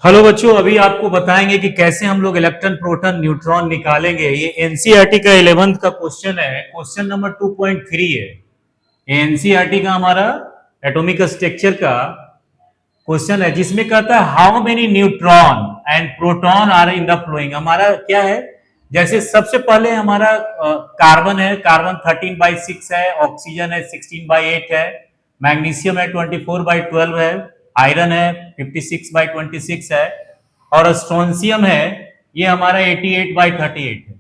Hello बच्चों, अभी आपको बताएंगे कि कैसे हम लोग इलेक्ट्रॉन प्रोटॉन न्यूट्रॉन निकालेंगे। ये एनसीईआरटी का 11th का क्वेश्चन है, क्वेश्चन नंबर 2.3 है। ये एनसीईआरटी का हमारा एटॉमिक स्ट्रक्चर का क्वेश्चन है, जिसमें कहता है how many neutron and proton are in the flowing. हमारा क्या है, जैसे सबसे पहले हमारा कार्बन है, कार्बन 13/6 है, ऑक्सीजन है 16/8 है, मैग्नीशियम है 24/12 है, आयरन है 56/26 है, और स्ट्रोंशियम है ये हमारा 88/38 है।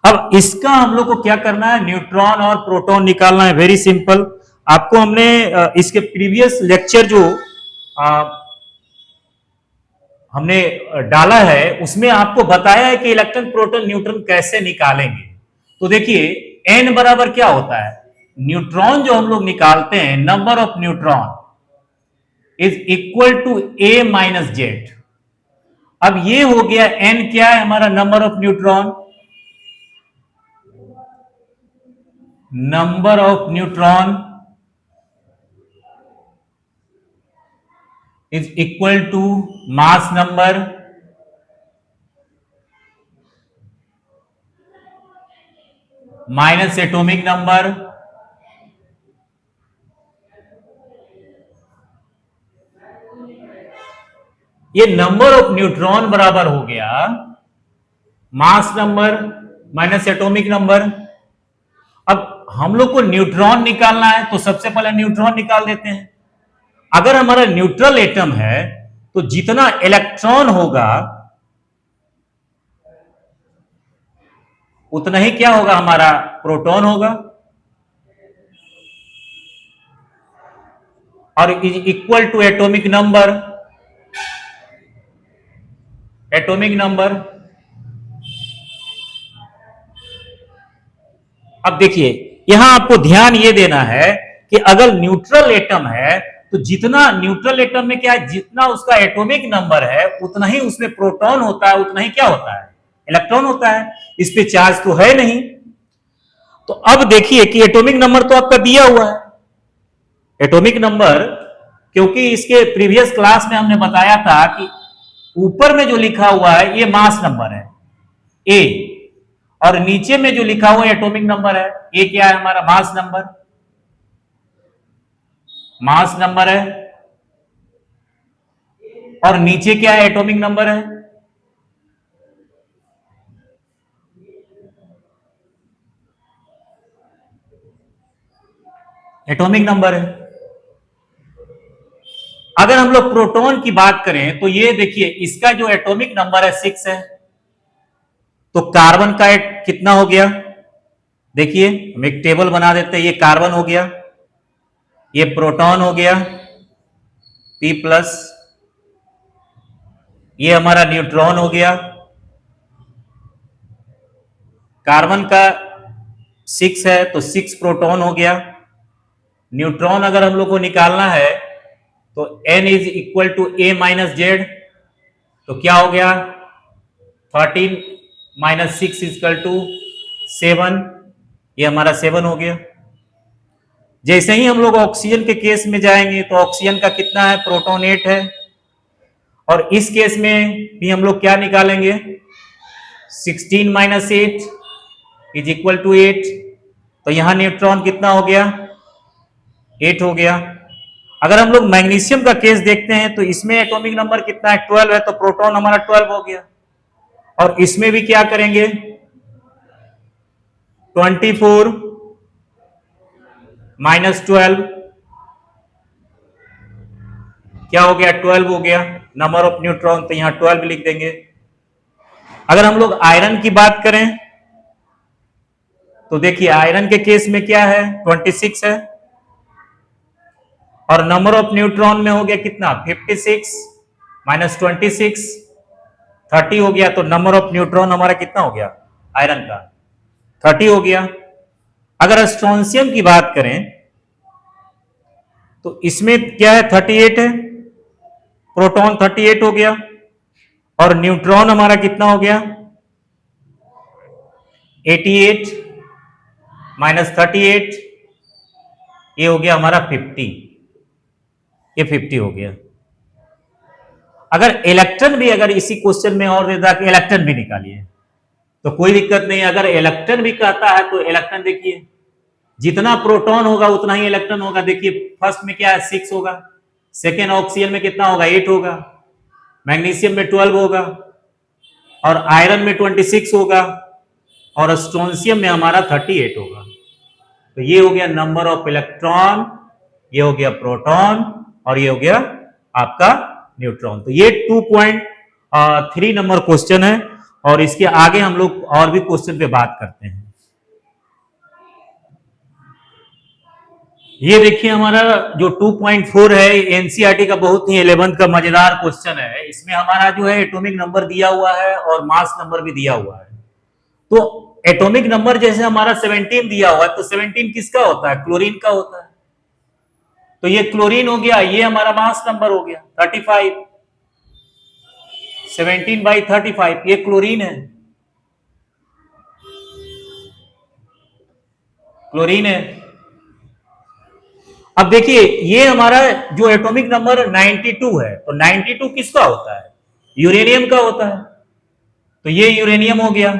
अब इसका हम लोग को क्या करना है, न्यूट्रॉन और प्रोटॉन निकालना है। Very simple. आपको हमने इसके प्रीवियस लेक्चर जो हमने डाला है उसमें आपको बताया है कि इलेक्ट्रॉन प्रोटॉन न्यूट्रॉन कैसे निकालेंगे। तो देखिए एन बराबर क्या होता है, न्यूट्रॉन जो हम लोग निकालते हैं, number of neutron is equal to A minus Z. अब ये हो गया एन, क्या है हमारा number of neutron, number of neutron is equal to mass number minus atomic number. ये नंबर ऑफ न्यूट्रॉन बराबर हो गया mass number minus atomic number. अब हम लोग को न्यूट्रॉन निकालना है तो सबसे पहले न्यूट्रॉन निकाल देते हैं। अगर हमारा न्यूट्रल एटम है तो जितना इलेक्ट्रॉन होगा उतना ही क्या होगा, हमारा प्रोटॉन होगा, और is equal to atomic number. Atomic number, अब देखिए यहां आपको ध्यान ये देना है कि अगर न्यूट्रल एटम है तो जितना न्यूट्रल एटम में क्या है, जितना उसका एटॉमिक नंबर है उतना ही उसमें प्रोटॉन होता है, उतना ही क्या होता है, इलेक्ट्रॉन होता है। इस पे चार्ज तो है नहीं। तो अब देखिए कि एटॉमिक नंबर तो आपका दिया हुआ है, एटॉमिक नंबर, क्योंकि इसके प्रीवियस क्लास में हमने बताया था कि ऊपर में जो लिखा हुआ है ये मास नंबर है ए, और नीचे में जो लिखा हुआ एटॉमिक नंबर है ये क्या है, हमारा मास नंबर, मास नंबर है, और नीचे क्या है, एटॉमिक नंबर है। एटॉमिक नंबर है। अगर हम लोग प्रोटॉन की बात करें तो ये देखिए इसका जो एटॉमिक नंबर है 6 है। तो कार्बन का कितना हो गया, देखिए हम एक टेबल बना देते हैं। ये कार्बन हो गया, ये प्रोटॉन हो गया P+, ये हमारा न्यूट्रॉन हो गया, कार्बन का 6 है तो 6 प्रोटॉन हो गया। न्यूट्रॉन अगर हम लोग को निकालना है तो n is equal to A minus Z, तो क्या हो गया, 13 माइनस 6 इजकल टू 7, ये हमारा 7 हो गया। जैसे ही हम लोग ऑक्सीजन के केस में जाएंगे तो ऑक्सीजन का कितना है, प्रोटॉन 8 है, और इस केस में भी हम लोग क्या निकालेंगे, 16 माइनस 8 इज इक्वल टू 8, तो यहां न्यूट्रॉन कितना हो गया, 8 हो गया। अगर हम लोग मैग्नीशियम का केस देखते हैं तो इसमें एटॉमिक नंबर कितना है, 12 है, तो प्रोटॉन हमारा 12 हो गया। और इसमें भी क्या करेंगे, 24 माइनस 12 क्या हो गया, 12 हो गया नंबर ऑफ न्यूट्रॉन, तो यहां 12 लिख देंगे। अगर हम लोग आयरन की बात करें तो देखिए आयरन के केस में क्या है, 26 है, और नंबर ऑफ न्यूट्रॉन में हो गया कितना, 56 माइनस 26 30 हो गया। तो नंबर ऑफ न्यूट्रॉन हमारा कितना हो गया, आयरन का 30 हो गया। अगर स्ट्रोंशियम की बात करें तो इसमें क्या है, 38 है, प्रोटॉन 38 हो गया, और न्यूट्रॉन हमारा कितना हो गया, 88 माइनस 38, ये हो गया हमारा 50, ये 50 हो गया। अगर इलेक्ट्रॉन भी अगर इसी क्वेश्चन में और देता कि इलेक्ट्रॉन भी निकालिए तो कोई दिक्कत नहीं। अगर इलेक्ट्रॉन भी कहता है तो इलेक्ट्रॉन देखिए जितना प्रोटॉन होगा उतना ही इलेक्ट्रॉन होगा। देखिए फर्स्ट में क्या है 6 होगा, सेकेंड ऑक्सीजन में कितना होगा 8 होगा, मैग्नीशियम में 12 होगा और आयरन में 26 होगा और स्ट्रोंशियम में हमारा 38 होगा। तो ये हो गया नंबर ऑफ इलेक्ट्रॉन, ये हो गया प्रोटॉन और ये हो गया आपका न्यूट्रॉन। तो ये 2.3 नंबर क्वेश्चन है और इसके आगे हम लोग और भी क्वेश्चन पे बात करते हैं। ये देखिए हमारा जो 2.4 है एनसीईआरटी का बहुत ही 11th का मजेदार क्वेश्चन है। इसमें हमारा जो है एटॉमिक नंबर दिया हुआ है और मास नंबर भी दिया हुआ है। तो एटॉमिक नंबर जैसे हमारा 17 दिया हुआ है तो 17 किसका होता है, क्लोरीन का होता है। तो ये क्लोरीन हो गया, ये हमारा मास नंबर हो गया 35, 17/35 ये क्लोरीन है, क्लोरीन है। अब देखिए ये हमारा जो एटॉमिक नंबर 92 है तो 92 किसका होता है, यूरेनियम का होता है। तो ये यूरेनियम हो गया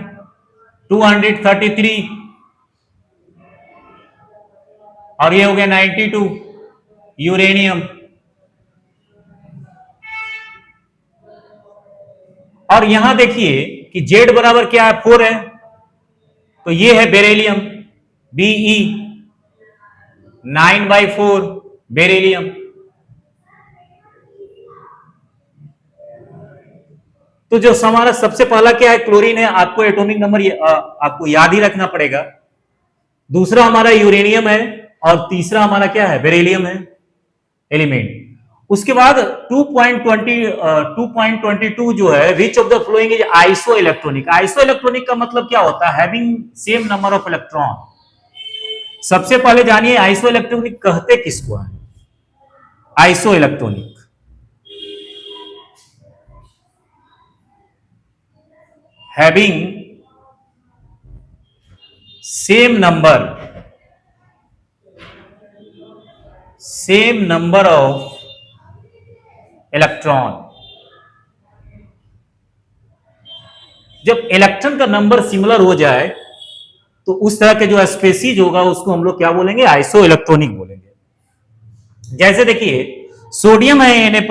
233 और ये हो गया 92 यूरेनियम। और यहां देखिए कि जेड बराबर क्या है 4 है तो ये है बेरिलियम बीई 9/4 बेरिलियम। तो जो हमारा सबसे पहला क्या है क्लोरीन है, आपको एटॉमिक नंबर आपको याद ही रखना पड़ेगा। दूसरा हमारा यूरेनियम है और तीसरा हमारा क्या है बेरिलियम है एलिमेंट। उसके बाद 2.22 जो है which of the following is iso electronic. Iso electronic का मतलब क्या होता है, having same number of electron. सबसे पहले जानिए आइसो इलेक्ट्रॉनिक कहते किसको है। Iso electronic having same number of electron. जब इलेक्ट्रॉन का नंबर सिमिलर हो जाए तो उस तरह के जो स्पेसीज होगा उसको हम लोग क्या बोलेंगे, आइसो इलेक्ट्रॉनिक बोलेंगे। जैसे देखिए सोडियम है Na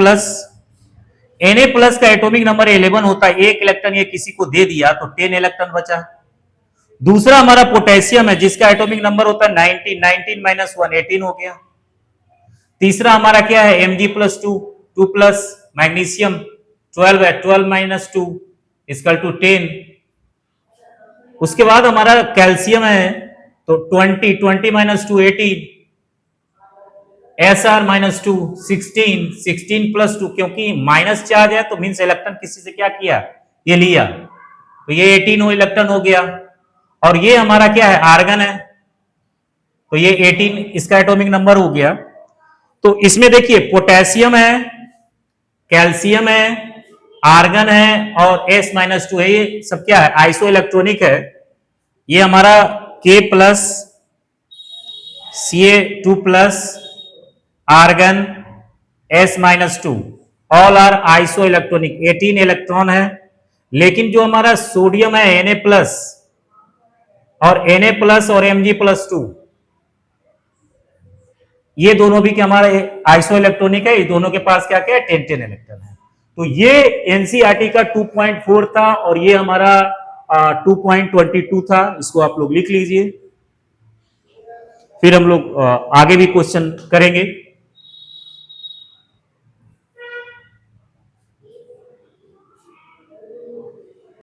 प्लस का एटॉमिक नंबर 11 होता है। एक इलेक्ट्रॉन ये किसी को दे दिया तो 10 इलेक्ट्रॉन बचा। दूसरा हमारा पोटेशियम है जिसका एटॉमिक नंबर होता है 19 माइनस 1 18 हो गया। तीसरा हमारा क्या है Mg+2 2 प्लस मैग्नीशियम 12 है 12 माइनस 2 इक्वल टू 10। उसके बाद हमारा कैल्शियम है तो 20 माइनस 2 18 Sr माइनस 2 16 प्लस 2 क्योंकि माइनस चार्ज है तो मीन्स इलेक्ट्रॉन किसी से क्या किया ये लिया तो ये 18 इलेक्ट्रॉन हो गया। और ये हमारा क्या है आर्गन है तो ये 18 इसका एटॉमिक नंबर हो गया। तो इसमें देखिए पोटेशियम है, कैल्शियम है, आर्गन है और S-2 है। ये सब क्या है आइसो इलेक्ट्रॉनिक है। ये हमारा K plus Ca2 plus argon S-2 all are iso electronic 18 electron है। लेकिन जो हमारा सोडियम है Na प्लस और Mg+2 ये दोनों भी क्या हमारा आइसो इलेक्ट्रॉनिक है। इस दोनों के पास क्या क्या है 10 इलेक्ट्रॉन है। तो ये एनसीईआरटी का 2.4 था और ये हमारा 2.22 था। इसको आप लोग लिख लीजिए, फिर हम लोग आगे भी क्वेश्चन करेंगे।